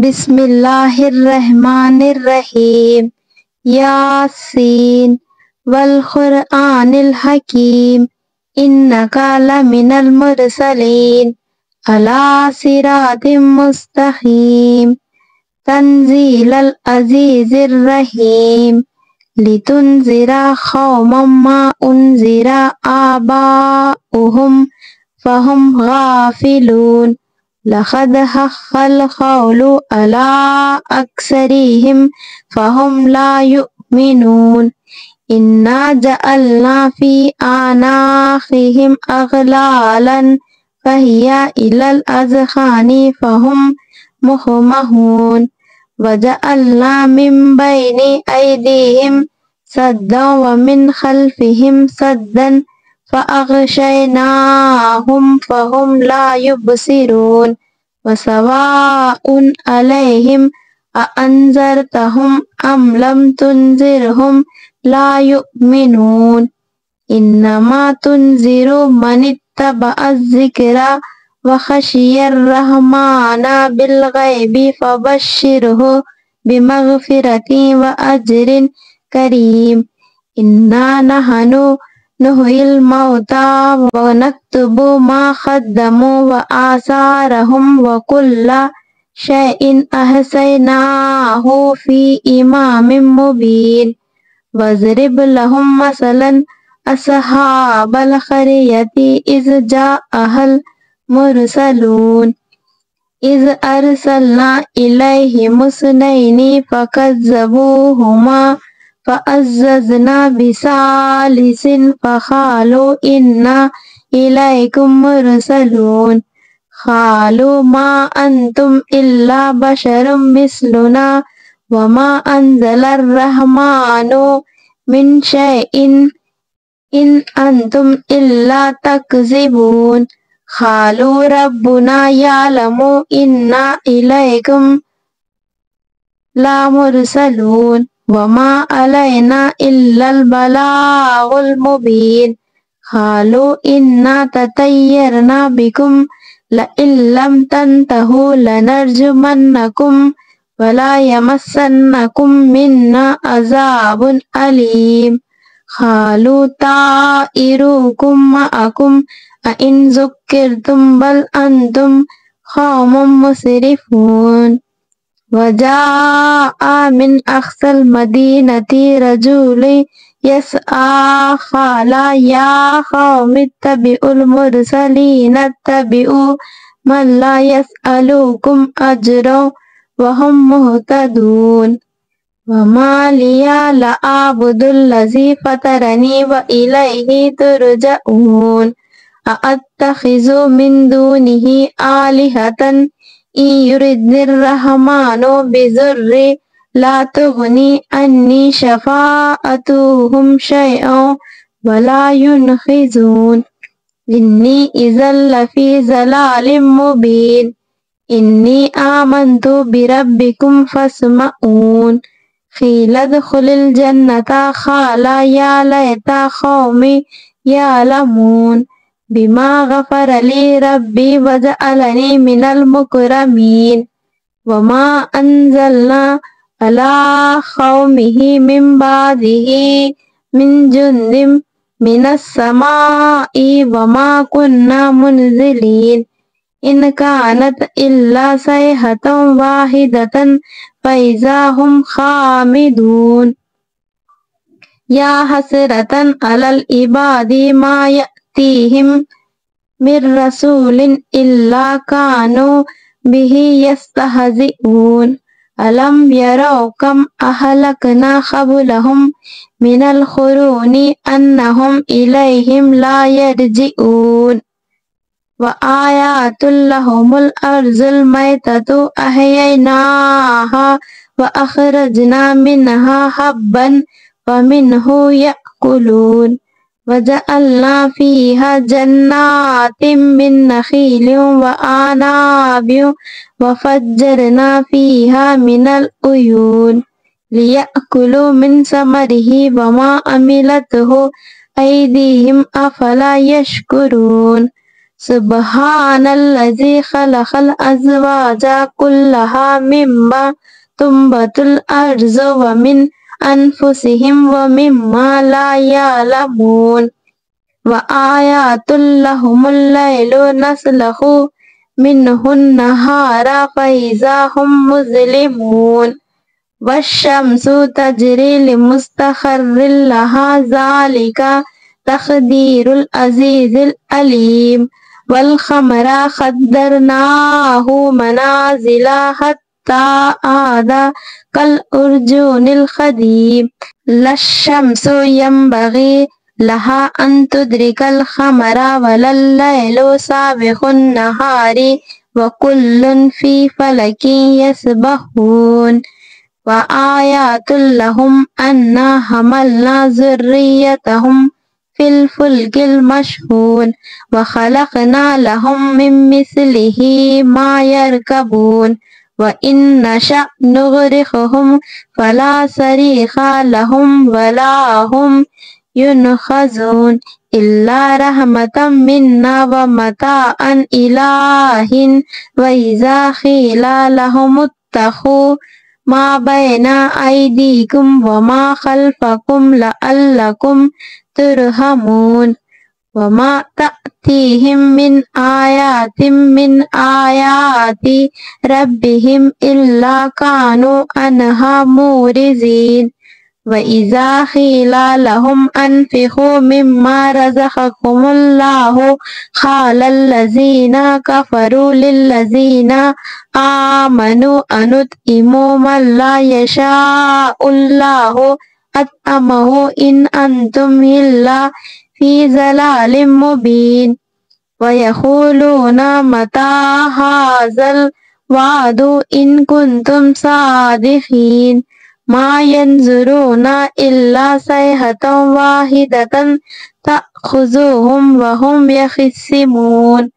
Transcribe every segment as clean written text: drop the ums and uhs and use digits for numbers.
بسم اللہ الرحمن الرحیم یاسین والقرآن الحکیم انک لمن المرسلین علی صراط مستقیم تنزیل العزیز الرحیم لتنذر قوما ما انذر آباؤہم فہم غافلون لقد حق القول على أكثرهم فهم لا يؤمنون إنا جعلنا في أعناقهم أغلالا فهي إلى الأذقان فهم مقمحون وجعلنا من بين أيديهم سدا ومن خلفهم سدا فأغشيناهم فهم لا يبصرون وسواء عليهم أأنذرتهم أم لم تنذرهم لا يؤمنون إنما تنذر من اتبع الذكر وخشي الرحمن بالغيب فبشره بمغفرة وأجر كريم إنا نحن نحيي الموتى ونكتب ما قدموا وآثارهم وكل شيء أحصيناه في إمام مبين واضرب لهم مثلا أصحاب القرية إذ جاءها المرسلون إذ أرسلنا إليهم اثنين فكذبوهما فعززنا بثالث فقالوا إنا إليكم مرسلون قالوا ما أنتم إلا بشر مثلنا وما أنزل الرحمن من شيء إن أنتم إلا تكذبون قالوا ربنا يعلم إنا إليكم لمرسلون وما علينا إلا البلاغ المبين قالوا إنا تطيرنا بكم لئن لم تنتهوا لنرجمنكم ولا يمسنكم منا عذاب أليم قالوا طائركم معكم أئن ذكرتم بل أنتم قوم مسرفون وجاء من أقصى المدينة رجل يسعى قال يا قوم اتبعوا المرسلين اتبعوا من لا يسألكم أجرا وهم مهتدون وما لي لا أعبد الذي فطرني وإليه ترجعون أأتخذ من دونه آلهة إن يردني الرحمن بضر لا تغني عني شفاعتهم شيئا ولا ينقذون إني إذا لفي ضلال مبين إني آمنت بربكم فاسمعون قيل ادخل الجنة قال يا ليت قومي يعلمون بما غفر لي ربي وجعلني من المكرمين وما أنزلنا على قومه من بعده من جند من السماء وما كنا منزلين إن كانت إلا صيحة واحدة فإذا هم خامدون يا حسرة على العباد ما يأتيهم من رسول إلا كانوا به يستهزئون ألم يروا كم أهلكنا قبلهم من القرون أنهم إليهم لا يرجعون وآيات لهم الأرض الميتة أحييناها وأخرجنا منها حبا ومنه يأكلون وجعلنا فيها جنات من نخيل وأعناب وفجرنا فيها من العيون ليأكلوا من ثمره وما عملته أيديهم أفلا يشكرون سبحان الذي خلق الأزواج كلها مما تنبت الأرض ومن أنفسهم ومما لا يعلمون وآيات لهم الليل نسلخ منه النهار فإذا هم مظلمون والشمس تجري لمستقر لها ذلك تقدير العزيز العليم والقمر قدرناه منازل حتى عاد كالأرجون القديم لا الشمس ينبغي لها أن تدرك القمر ولا الليل سابق النهار وكل في فلك يسبحون وآيات لهم أنا حملنا ذريتهم في الفلك المشحون وخلقنا لهم من مثله ما يركبون وإن نشأ نغرقهم فلا صريخ لهم ولا هم ينقذون إلا رحمة منا ومتاعا إلى حين وإذا قيل لهم اتقوا ما بين أيديكم وما خلفكم لعلكم ترحمون وما تأتيهم من آيات من آيات ربهم إلا كانوا عنها معرضين وإذا قيل لهم أنفقوا مما رزقكم الله قال الذين كفروا للذين آمنوا أنطعم من لا يشاء الله أطعمه إن أنتم إلا في ضلال مبين ويقولون متى هذا الوعد إن كنتم صادقين ما ينظرون إلا صيحة واحدة تأخذهم وهم يخصمون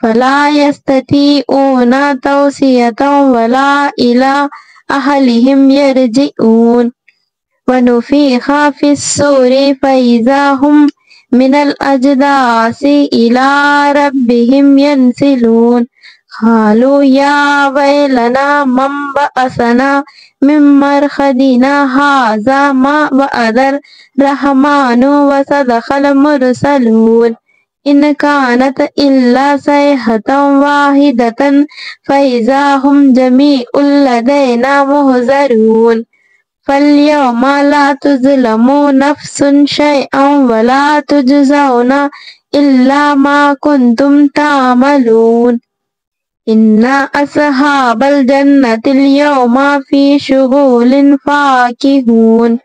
فلا يستطيعون توصية ولا إلى أهلهم يرجعون ونفخ في الصور فإذا هم من الأجداث إلى ربهم ينسلون قالوا يا ويلنا من بعثنا من مرقدنا هذا ما وعد الرحمن وصدق المرسلون إن كانت إلا صيحة واحدة فإذا هم جميع لدينا محضرون فاليوم لا تظلم نفس شيئا ولا تجزون إلا ما كنتم تعملون إن أصحاب الجنة اليوم في شغل فاكهون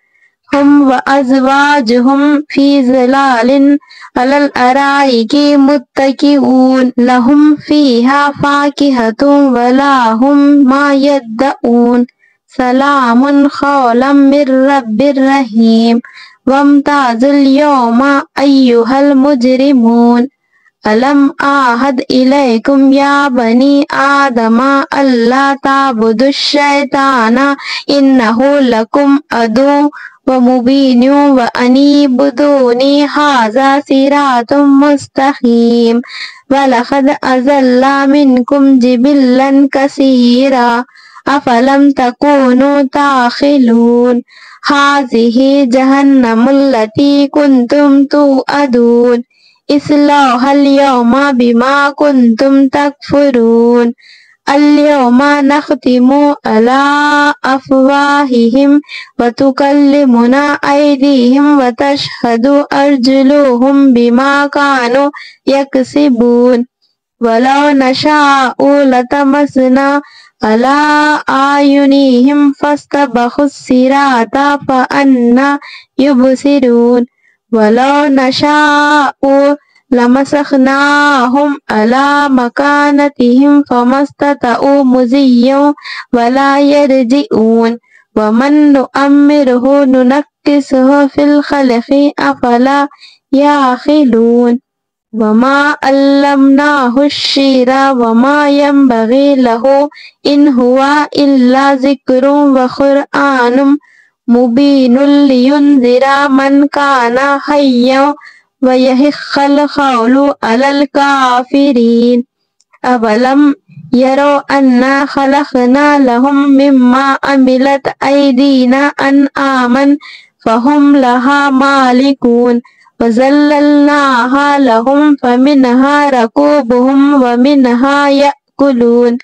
هم وأزواجهم في ظلال على الأرائك متكئون لهم فيها فاكهة ولا هم ما يدعون سلام قولا من رب رحيم وامتازوا اليوم أيها المجرمون ألم أعهد إليكم يا بني آدم ألا تعبدوا الشيطان إنه لكم عدو ومبين وأن اعبدوني هذا صراط مستقيم ولقد أضل منكم جبلا كثيرا أفلم تكونوا تعقلون هذه جهنم التي كنتم توعدون اصلوها اليوم بما كنتم تكفرون اليوم نختم على أفواههم وتكلمنا أيديهم وتشهد أرجلهم بما كانوا يكسبون ولو نشاء لطمسنا على أعينهم فاستبقوا الصراط فأنى يبصرون ولو نشاء لمسخناهم على مكانتهم فما استطاعوا مضيا ولا يرجعون ومن نؤمره ننكسه في الخلق أفلا يعقلون وما علمناه الشعر وما ينبغي له إن هو إلا ذكر وقرآن مبين لينذر من كان حيا ويحق القول على الكافرين أولم يروا أنا خلقنا لهم مما عملت أيدينا أنعاما فهم لها مالكون وذللناها لهم فمنها ركوبهم ومنها يأكلون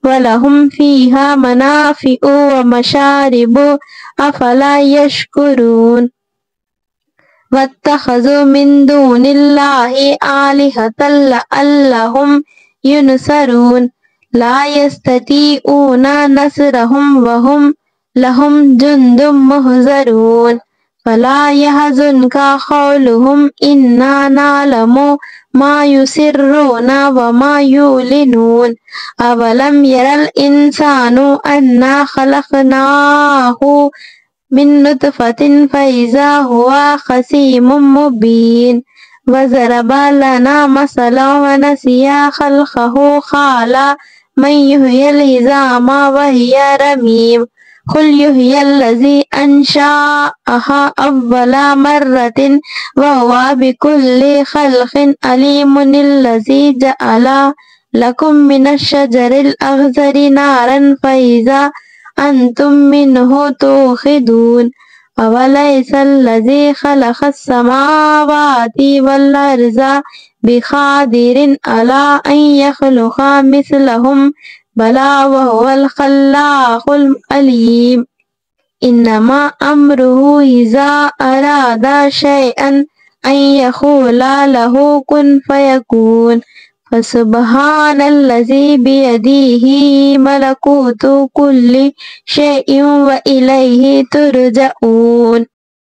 ولهم فيها منافع ومشارب أفلا يشكرون واتخذوا من دون الله آلهة لعلهم ينصرون لا يستطيعون نصرهم وهم لهم جند محضرون فلا يحزنك قولهم إنا نعلم ما يسرون وما يعلنون أولم ير الإنسان أنا خلقناه من نطفة فإذا هو خصيم مبين وضرب لنا مثلا ونسي خلقه قال من يحيي العظام وهي رميم قل يحيي الذي أنشأها أول مرة وهو بكل خلق عليم الذي جعل لكم من الشجر الأخضر نارا فإذا أنتم منه توقدون أوليس الذي خلق السماوات والأرض بقادر على أن يخلق مثلهم بلى وهو الخلاق العليم إنما أمره إذا أراد شيئا أن يقول له كن فيكون فسبحان الذي بيده ملكوت كل شيء وإليه ترجعون